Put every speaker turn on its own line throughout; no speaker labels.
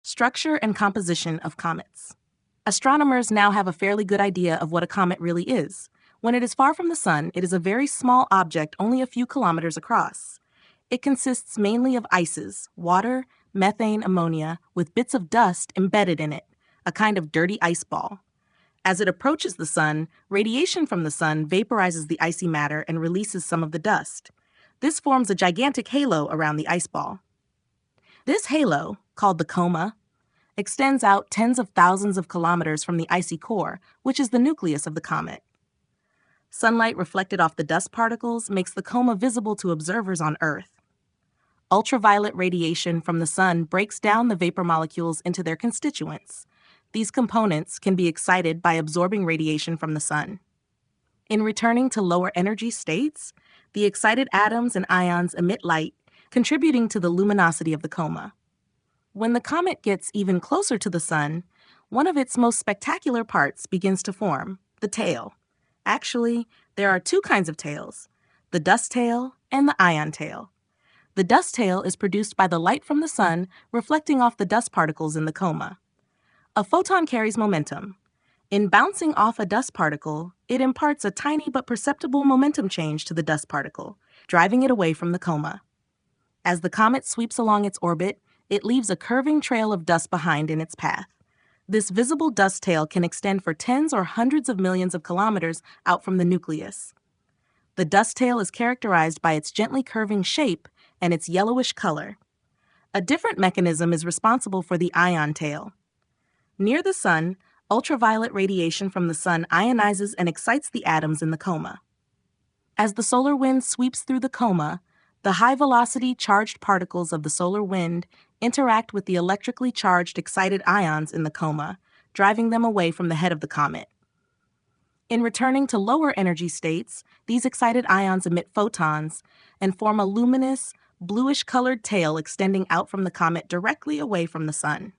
Structure and composition of comets. Astronomers now have a fairly good idea of what a comet really is. When it is far from the sun, it is a very small object only a few kilometers across. It consists mainly of ices, water, methane, ammonia, with bits of dust embedded in it, a kind of dirty ice ball. As it approaches the sun, radiation from the sun vaporizes the icy matter and releases some of the dust. This forms a gigantic halo around the ice ball. This halo, called the coma, extends out tens of thousands of kilometers from the icy core, which is the nucleus of the comet. Sunlight reflected off the dust particles makes the coma visible to observers on Earth. Ultraviolet radiation from the sun breaks down the vapor molecules into their constituents. These components can be excited by absorbing radiation from the sun. In returning to lower energy states, the excited atoms and ions emit light, contributing to the luminosity of the coma. When the comet gets even closer to the sun, one of its most spectacular parts begins to form, the tail. Actually, there are two kinds of tails, the dust tail and the ion tail. The dust tail is produced by the light from the sun reflecting off the dust particles in the coma. A photon carries momentum. In bouncing off a dust particle, it imparts a tiny but perceptible momentum change to the dust particle, driving it away from the coma. As the comet sweeps along its orbit, it leaves a curving trail of dust behind in its path. This visible dust tail can extend for tens or hundreds of millions of kilometers out from the nucleus. The dust tail is characterized by its gently curving shape and its yellowish color. A different mechanism is responsible for the ion tail. Near the sun, ultraviolet radiation from the sun ionizes and excites the atoms in the coma. As the solar wind sweeps through the coma, the high-velocity charged particles of the solar wind interact with the electrically charged excited ions in the coma, driving them away from the head of the comet. In returning to lower energy states, these excited ions emit photons and form a luminous, bluish-colored tail extending out from the comet directly away from the sun.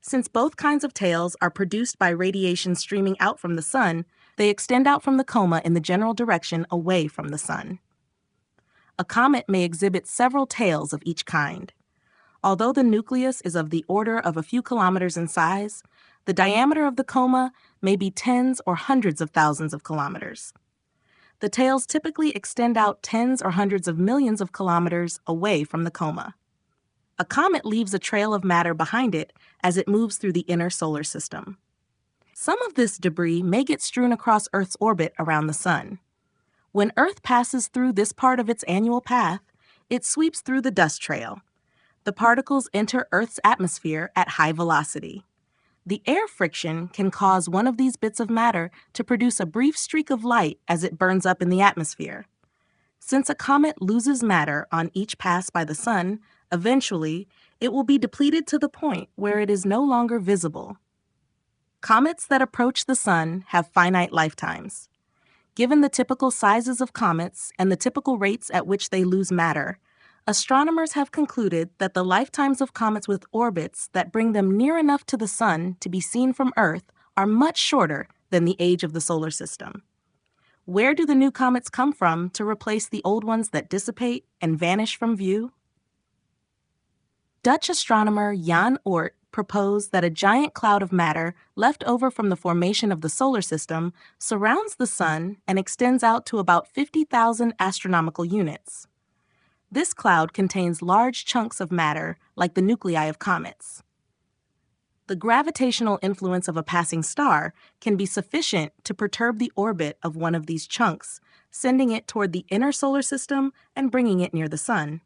Since both kinds of tails are produced by radiation streaming out from the sun, they extend out from the coma in the general direction away from the sun. A comet may exhibit several tails of each kind. Although the nucleus is of the order of a few kilometers in size, the diameter of the coma may be tens or hundreds of thousands of kilometers. The tails typically extend out tens or hundreds of millions of kilometers away from the coma. A comet leaves a trail of matter behind it as it moves through the inner solar system. Some of this debris may get strewn across Earth's orbit around the sun. When Earth passes through this part of its annual path, it sweeps through the dust trail. The particles enter Earth's atmosphere at high velocity. The air friction can cause one of these bits of matter to produce a brief streak of light as it burns up in the atmosphere. Since a comet loses matter on each pass by the sun, eventually, it will be depleted to the point where it is no longer visible. Comets that approach the sun have finite lifetimes. Given the typical sizes of comets and the typical rates at which they lose matter, astronomers have concluded that the lifetimes of comets with orbits that bring them near enough to the sun to be seen from Earth are much shorter than the age of the solar system. Where do the new comets come from to replace the old ones that dissipate and vanish from view? Dutch astronomer Jan Oort proposed that a giant cloud of matter left over from the formation of the solar system surrounds the sun and extends out to about 50,000 astronomical units. This cloud contains large chunks of matter like the nuclei of comets. The gravitational influence of a passing star can be sufficient to perturb the orbit of one of these chunks, sending it toward the inner solar system and bringing it near the sun.